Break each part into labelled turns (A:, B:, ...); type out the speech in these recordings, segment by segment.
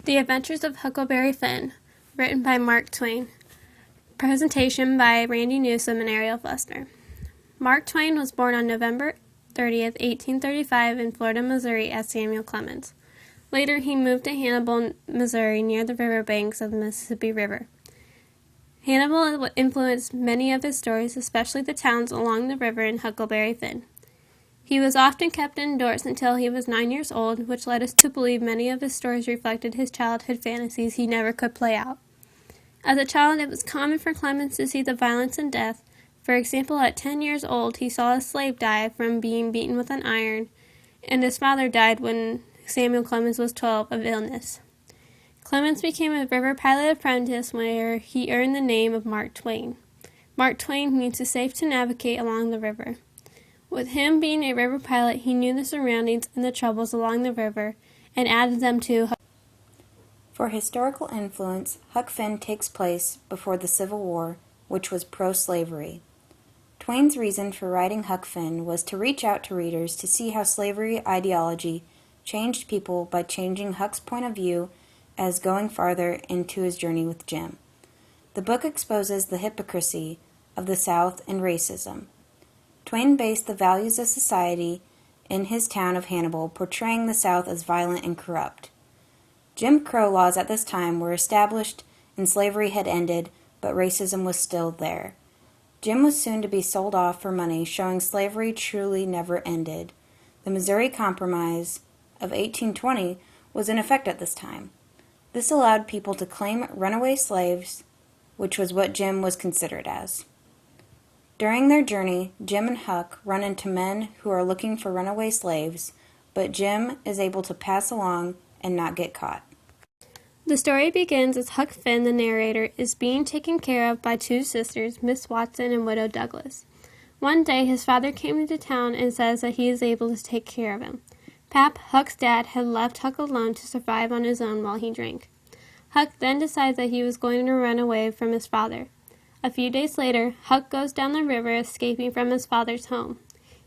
A: The Adventures of Huckleberry Finn, written by Mark Twain. Presentation by Randy Newsom and Ariel Fussner. Mark Twain was born on November 30th, 1835 in Florida, Missouri as Samuel Clemens. Later, he moved to Hannibal, Missouri, near the riverbanks of the Mississippi River. Hannibal influenced many of his stories, especially the towns along the river in Huckleberry Finn. He was often kept indoors until he was 9 years old, which led us to believe many of his stories reflected his childhood fantasies he never could play out. As a child, it was common for Clemens to see the violence and death. For example, at 10 years old, he saw a slave die from being beaten with an iron, and his father died when Samuel Clemens was 12 of illness. Clemens became a river pilot apprentice where he earned the name of Mark Twain. Mark Twain means it's safe to navigate along the river. With him being a river pilot, he knew the surroundings and the troubles along the river and added them to.
B: For historical influence, Huck Finn takes place before the Civil War, which was pro-slavery. Twain's reason for writing Huck Finn was to reach out to readers to see how slavery ideology changed people by changing Huck's point of view as going farther into his journey with Jim. The book exposes the hypocrisy of the South and racism. Twain based the values of society in his town of Hannibal, portraying the South as violent and corrupt. Jim Crow laws at this time were established and slavery had ended, but racism was still there. Jim was soon to be sold off for money, showing slavery truly never ended. The Missouri Compromise of 1820 was in effect at this time. This allowed people to claim runaway slaves, which was what Jim was considered as. During their journey, Jim and Huck run into men who are looking for runaway slaves, but Jim is able to pass along and not get caught.
A: The story begins as Huck Finn, the narrator, is being taken care of by two sisters, Miss Watson and Widow Douglas. One day, his father came into town and says that he is able to take care of him. Pap, Huck's dad, had left Huck alone to survive on his own while he drank. Huck then decides that he was going to run away from his father. A few days later, Huck goes down the river, escaping from his father's home.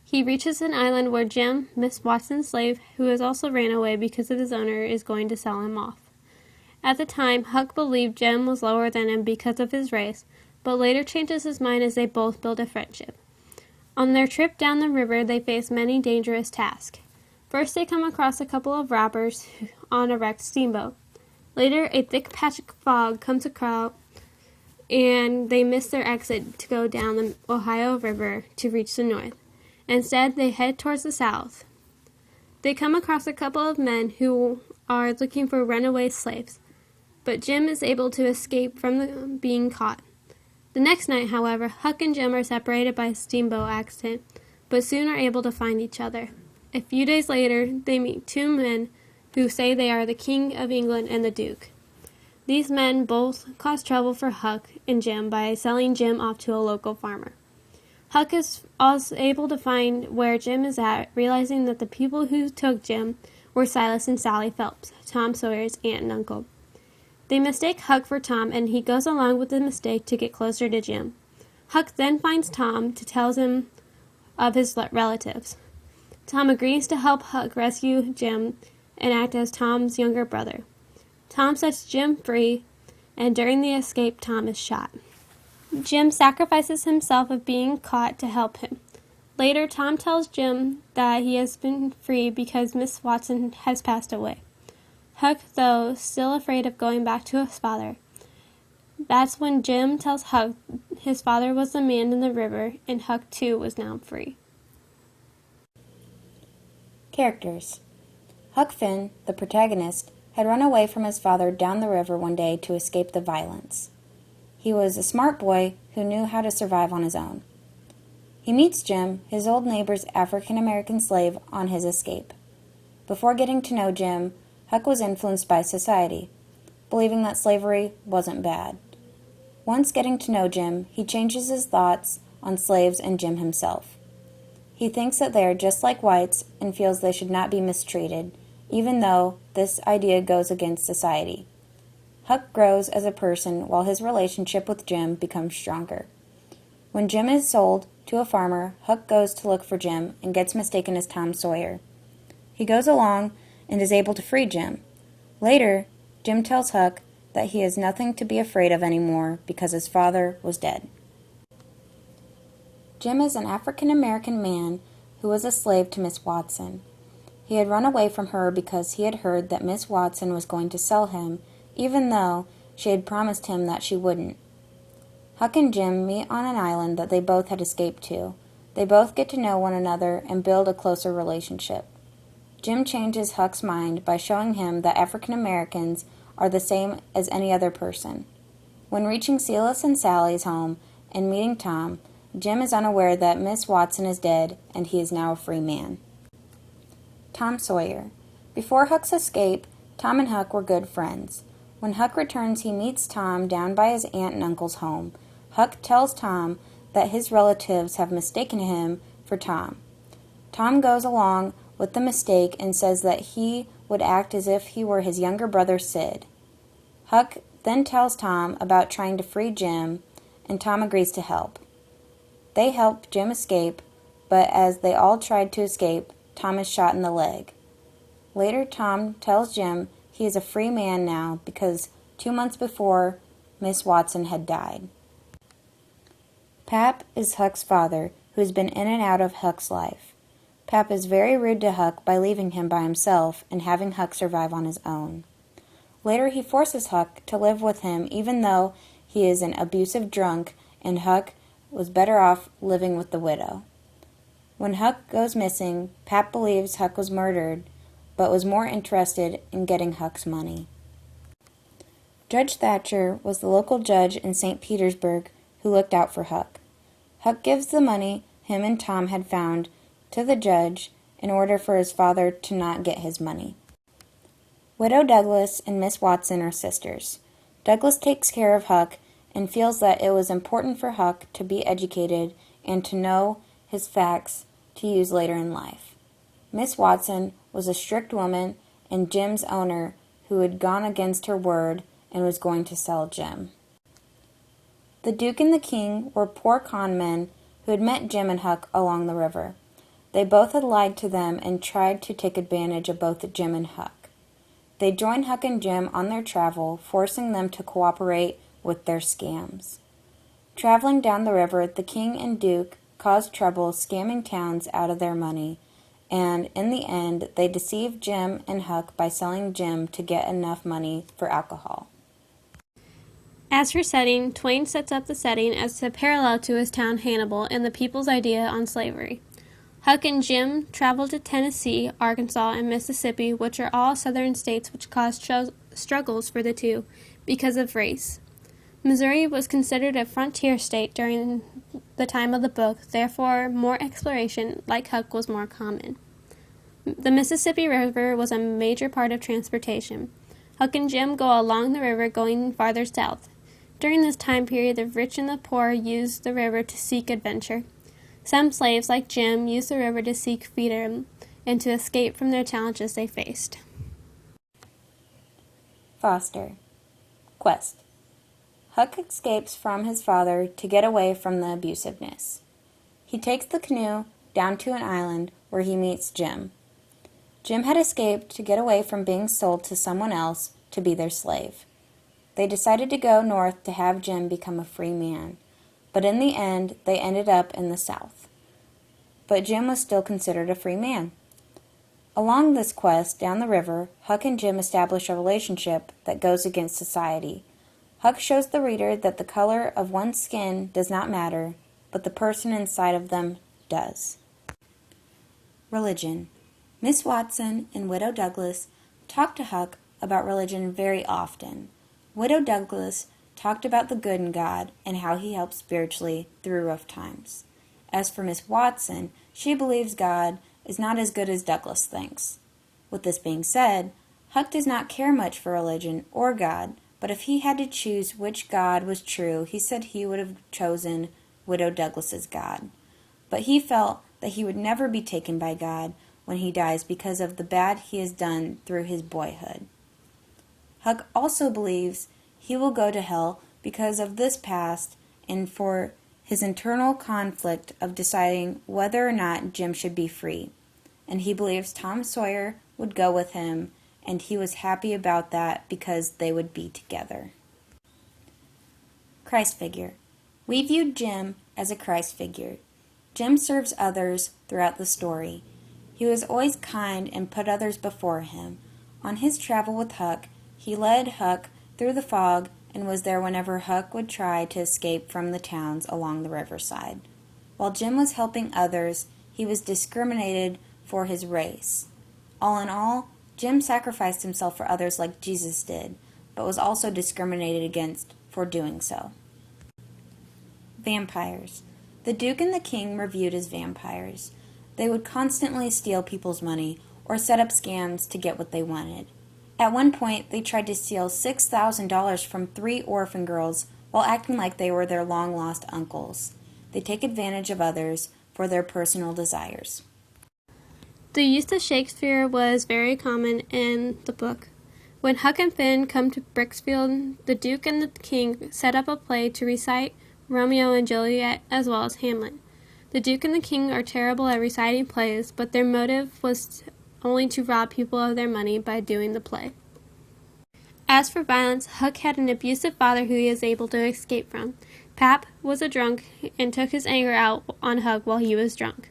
A: He reaches an island where Jim, Miss Watson's slave, who has also ran away because of his owner, is going to sell him off. At the time, Huck believed Jim was lower than him because of his race, but later changes his mind as they both build a friendship. On their trip down the river, they face many dangerous tasks. First, they come across a couple of robbers on a wrecked steamboat. Later, a thick patch of fog comes across, and they miss their exit to go down the Ohio River to reach the north. Instead, they head towards the south. They come across a couple of men who are looking for runaway slaves, but Jim is able to escape from being caught. The next night, however, Huck and Jim are separated by a steamboat accident, but soon are able to find each other. A few days later, they meet two men who say they are the King of England and the Duke. These men both cause trouble for Huck and Jim by selling Jim off to a local farmer. Huck is also able to find where Jim is at, realizing that the people who took Jim were Silas and Sally Phelps, Tom Sawyer's aunt and uncle. They mistake Huck for Tom, and he goes along with the mistake to get closer to Jim. Huck then finds Tom to tell him of his relatives. Tom agrees to help Huck rescue Jim and act as Tom's younger brother. Tom sets Jim free, and during the escape, Tom is shot. Jim sacrifices himself of being caught to help him. Later, Tom tells Jim that he has been free because Miss Watson has passed away. Huck, though, still afraid of going back to his father. That's when Jim tells Huck his father was the man in the river, and Huck, too, was now free.
B: Characters. Huck Finn, the protagonist, had run away from his father down the river one day to escape the violence. He was a smart boy who knew how to survive on his own. He meets Jim, his old neighbor's African-American slave, on his escape. Before getting to know Jim, Huck was influenced by society, believing that slavery wasn't bad. Once getting to know Jim, he changes his thoughts on slaves and Jim himself. He thinks that they are just like whites and feels they should not be mistreated, even though this idea goes against society. Huck grows as a person while his relationship with Jim becomes stronger. When Jim is sold to a farmer, Huck goes to look for Jim and gets mistaken as Tom Sawyer. He goes along and is able to free Jim. Later, Jim tells Huck that he has nothing to be afraid of anymore because his father was dead. Jim is an African-American man who was a slave to Miss Watson. He had run away from her because he had heard that Miss Watson was going to sell him, even though she had promised him that she wouldn't. Huck and Jim meet on an island that they both had escaped to. They both get to know one another and build a closer relationship. Jim changes Huck's mind by showing him that African Americans are the same as any other person. When reaching Silas and Sally's home and meeting Tom, Jim is unaware that Miss Watson is dead and he is now a free man. Tom Sawyer. Before Huck's escape, Tom and Huck were good friends. When Huck returns, he meets Tom down by his aunt and uncle's home. Huck tells Tom that his relatives have mistaken him for Tom. Tom goes along with the mistake and says that he would act as if he were his younger brother Sid. Huck then tells Tom about trying to free Jim, and Tom agrees to help. They help Jim escape, but as they all tried to escape, Tom is shot in the leg. Later, Tom tells Jim he is a free man now because 2 months before, Miss Watson had died. Pap is Huck's father, who has been in and out of Huck's life. Pap is very rude to Huck by leaving him by himself and having Huck survive on his own. Later, he forces Huck to live with him even though he is an abusive drunk and Huck was better off living with the widow. When Huck goes missing, Pap believes Huck was murdered, but was more interested in getting Huck's money. Judge Thatcher was the local judge in St. Petersburg who looked out for Huck. Huck gives the money him and Tom had found to the judge in order for his father to not get his money. Widow Douglas and Miss Watson are sisters. Douglas takes care of Huck and feels that it was important for Huck to be educated and to know his facts to use later in life. Miss Watson was a strict woman and Jim's owner who had gone against her word and was going to sell Jim. The Duke and the King were poor con men who had met Jim and Huck along the river. They both had lied to them and tried to take advantage of both Jim and Huck. They joined Huck and Jim on their travel, forcing them to cooperate with their scams. Traveling down the river, the King and Duke caused trouble scamming towns out of their money, and in the end, they deceived Jim and Huck by selling Jim to get enough money for alcohol.
A: As for setting, Twain sets up the setting as a parallel to his town Hannibal and the people's idea on slavery. Huck and Jim travel to Tennessee, Arkansas, and Mississippi, which are all southern states which caused struggles for the two because of race. Missouri was considered a frontier state during the time of the book, therefore more exploration, like Huck, was more common. The Mississippi River was a major part of transportation. Huck and Jim go along the river going farther south. During this time period, the rich and the poor used the river to seek adventure. Some slaves, like Jim, used the river to seek freedom and to escape from their challenges they faced.
B: Foster. Quest. Huck escapes from his father to get away from the abusiveness. He takes the canoe down to an island where he meets Jim. Jim had escaped to get away from being sold to someone else to be their slave. They decided to go north to have Jim become a free man, but in the end, they ended up in the south. But Jim was still considered a free man. Along this quest down the river, Huck and Jim establish a relationship that goes against society. Huck shows the reader that the color of one's skin does not matter, but the person inside of them does. Religion. Miss Watson and Widow Douglas talked to Huck about religion very often. Widow Douglas talked about the good in God and how he helps spiritually through rough times. As for Miss Watson, she believes God is not as good as Douglas thinks. With this being said, Huck does not care much for religion or God, but if he had to choose which God was true, he said he would have chosen Widow Douglas's God. But he felt that he would never be taken by God when he dies because of the bad he has done through his boyhood. Huck also believes he will go to hell because of this past and for his internal conflict of deciding whether or not Jim should be free. And he believes Tom Sawyer would go with him and he was happy about that because they would be together. Christ figure. We viewed Jim as a Christ figure. Jim serves others throughout the story. He was always kind and put others before him. On his travel with Huck, he led Huck through the fog and was there whenever Huck would try to escape from the towns along the riverside. While Jim was helping others, he was discriminated for his race. All in all, Jim sacrificed himself for others like Jesus did, but was also discriminated against for doing so. Vampires. The Duke and the King were viewed as vampires. They would constantly steal people's money or set up scams to get what they wanted. At one point, they tried to steal $6,000 from 3 orphan girls while acting like they were their long-lost uncles. They take advantage of others for their personal desires.
A: The use of Shakespeare was very common in the book. When Huck and Finn come to Bricksfield, the Duke and the King set up a play to recite Romeo and Juliet as well as Hamlet. The Duke and the King are terrible at reciting plays, but their motive was only to rob people of their money by doing the play. As for violence, Huck had an abusive father who he was able to escape from. Pap was a drunk and took his anger out on Huck while he was drunk.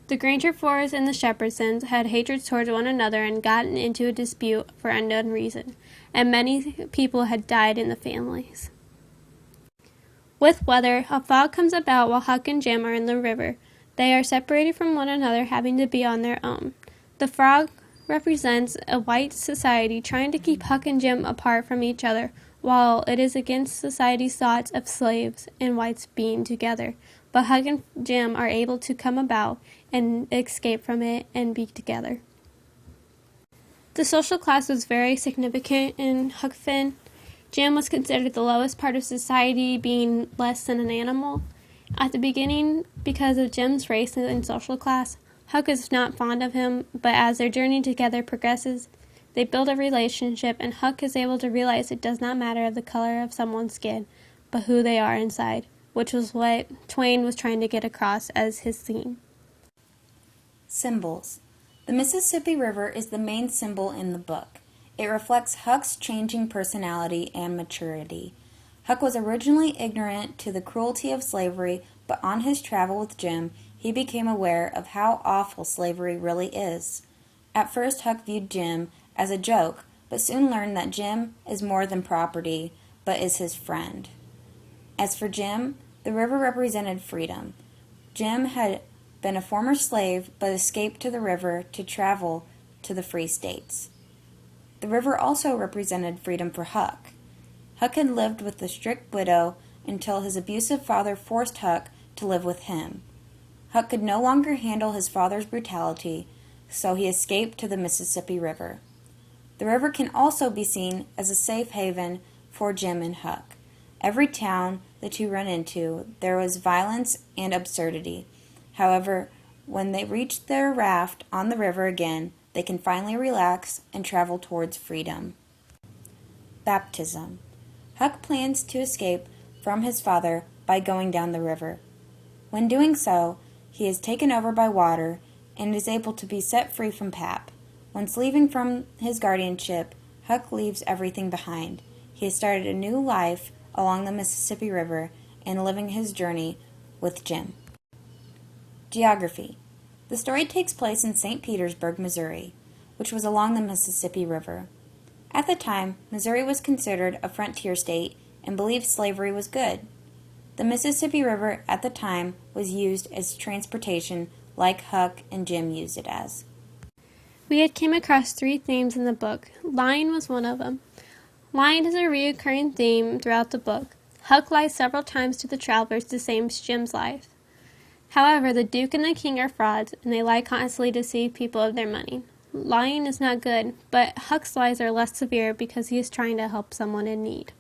A: The Grangerfords and the Shepherdsons had hatred towards one another and gotten into a dispute for unknown reason, and many people had died in the families. With weather, a fog comes about while Huck and Jim are in the river. They are separated from one another, having to be on their own. The frog represents a white society trying to keep Huck and Jim apart from each other, while it is against society's thoughts of slaves and whites being together. But Huck and Jim are able to come about and escape from it and be together. The social class was very significant in Huck Finn. Jim was considered the lowest part of society, being less than an animal. At the beginning, because of Jim's race and social class, Huck is not fond of him, but as their journey together progresses, they build a relationship, and Huck is able to realize it does not matter the color of someone's skin, but who they are inside, which was what Twain was trying to get across as his theme.
B: Symbols. The Mississippi River is the main symbol in the book. It reflects Huck's changing personality and maturity. Huck was originally ignorant to the cruelty of slavery, but on his travel with Jim, he became aware of how awful slavery really is. At first, Huck viewed Jim as a joke, but soon learned that Jim is more than property, but is his friend. As for Jim, the river represented freedom. Jim had been a former slave, but escaped to the river to travel to the free states. The river also represented freedom for Huck. Huck had lived with a strict widow until his abusive father forced Huck to live with him. Huck could no longer handle his father's brutality, so he escaped to the Mississippi River. The river can also be seen as a safe haven for Jim and Huck. Every town the two run into, there was violence and absurdity. However, when they reach their raft on the river again, they can finally relax and travel towards freedom. Baptism. Huck plans to escape from his father by going down the river. When doing so, he is taken over by water and is able to be set free from Pap. Once leaving from his guardianship, Huck leaves everything behind. He has started a new life along the Mississippi River and living his journey with Jim. Geography. The story takes place in St. Petersburg, Missouri, which was along the Mississippi River. At the time, Missouri was considered a frontier state and believed slavery was good. The Mississippi River at the time was used as transportation like Huck and Jim used it as.
A: We had came across 3 themes in the book. Lying was one of them. Lying is a recurring theme throughout the book. Huck lies several times to the travelers, the same as Jim's life. However, the Duke and the King are frauds, and they lie constantly to deceive people of their money. Lying is not good, but Huck's lies are less severe because he is trying to help someone in need.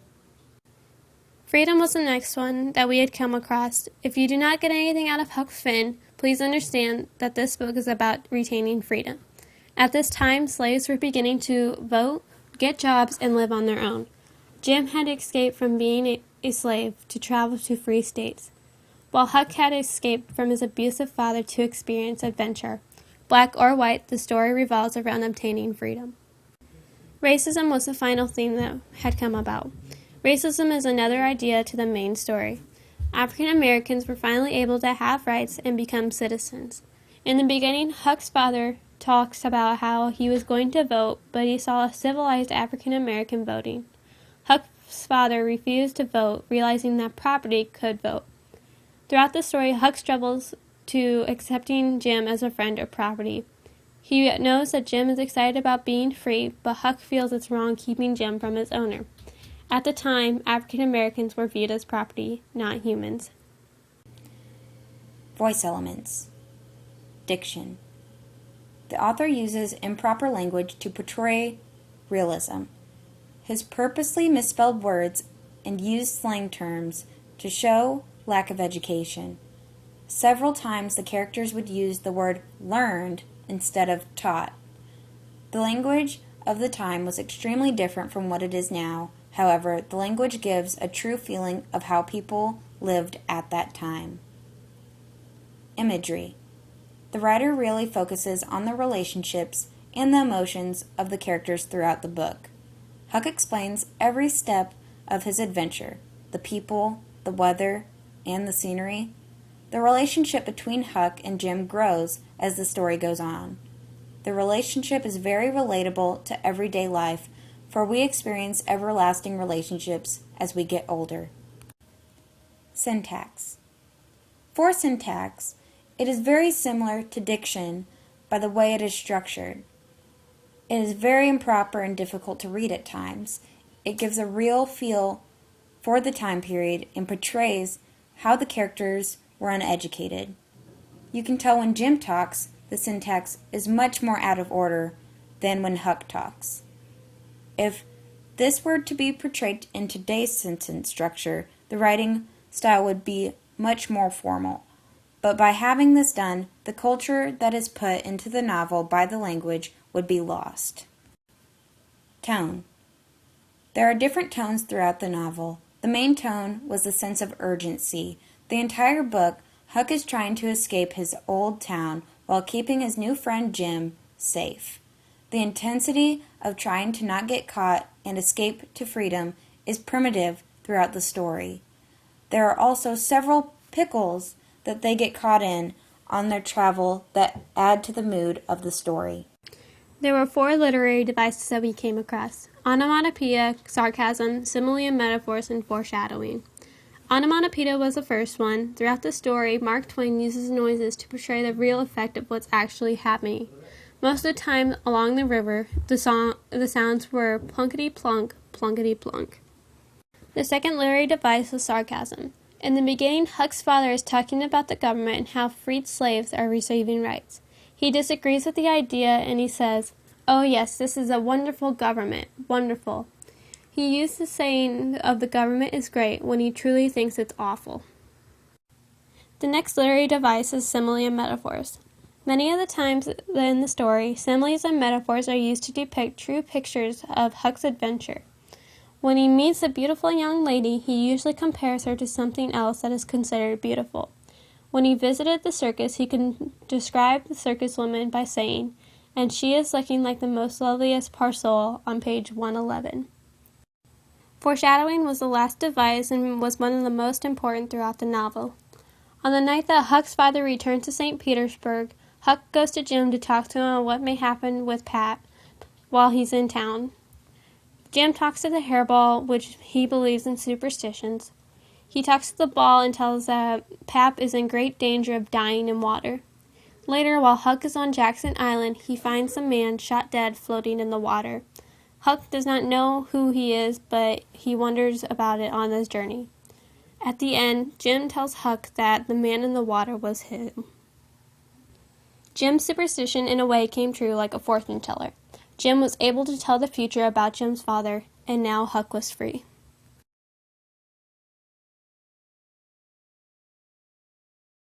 A: Freedom was the next one that we had come across. If you do not get anything out of Huck Finn, please understand that this book is about retaining freedom. At this time, slaves were beginning to vote, get jobs, and live on their own. Jim had escaped from being a slave to travel to free states, while Huck had escaped from his abusive father to experience adventure. Black or white, the story revolves around obtaining freedom. Racism was the final theme that had come about. Racism is another idea to the main story. African Americans were finally able to have rights and become citizens. In the beginning, Huck's father talks about how he was going to vote, but he saw a civilized African American voting. Huck's father refused to vote, realizing that property could vote. Throughout the story, Huck struggles to accepting Jim as a friend or property. He knows that Jim is excited about being free, but Huck feels it's wrong keeping Jim from his owner. At the time, African Americans were viewed as property, not humans.
B: Voice elements. Diction. The author uses improper language to portray realism. His purposely misspelled words and used slang terms to show lack of education. Several times the characters would use the word learned instead of taught. The language of the time was extremely different from what it is now. However, the language gives a true feeling of how people lived at that time. Imagery. The writer really focuses on the relationships and the emotions of the characters throughout the book. Huck explains every step of his adventure, the people, the weather, and the scenery. The relationship between Huck and Jim grows as the story goes on. The relationship is very relatable to everyday life, for we experience everlasting relationships as we get older. Syntax. For syntax, it is very similar to diction by the way it is structured. It is very improper and difficult to read at times. It gives a real feel for the time period and portrays how the characters were uneducated. You can tell when Jim talks, the syntax is much more out of order than when Huck talks. If this were to be portrayed in today's sentence structure, the writing style would be much more formal. But by having this done, the culture that is put into the novel by the language would be lost. Tone. There are different tones throughout the novel. The main tone was the sense of urgency. The entire book, Huck is trying to escape his old town while keeping his new friend Jim safe. The intensity of trying to not get caught and escape to freedom is primitive throughout the story. There are also several pickles that they get caught in on their travel that add to the mood of the story.
A: There were 4 literary devices that we came across: onomatopoeia, sarcasm, simile and metaphors, and foreshadowing. Onomatopoeia was the first one. Throughout the story, Mark Twain uses noises to portray the real effect of what's actually happening. Most of the time along the river, the sounds were plunkety-plunk, plunkety-plunk. The second literary device was sarcasm. In the beginning, Huck's father is talking about the government and how freed slaves are receiving rights. He disagrees with the idea and he says, "Oh yes, this is a wonderful government, wonderful." He used the saying of the government is great when he truly thinks it's awful. The next literary device is simile and metaphors. Many of the times in the story, similes and metaphors are used to depict true pictures of Huck's adventure. When he meets a beautiful young lady, he usually compares her to something else that is considered beautiful. When he visited the circus, he can describe the circus woman by saying, "And she is looking like the most loveliest parcel," on page 111. Foreshadowing was the last device and was one of the most important throughout the novel. On the night that Huck's father returns to St. Petersburg, Huck goes to Jim to talk to him on what may happen with Pat while he's in town. Jim talks to the hairball, which he believes in superstitions. He talks to the ball and tells that Pap is in great danger of dying in water. Later, while Huck is on Jackson Island, he finds a man shot dead floating in the water. Huck does not know who he is, but he wonders about it on his journey. At the end, Jim tells Huck that the man in the water was him. Jim's superstition in a way came true like a fortune teller. Jim was able to tell the future about Jim's father, and now Huck was free.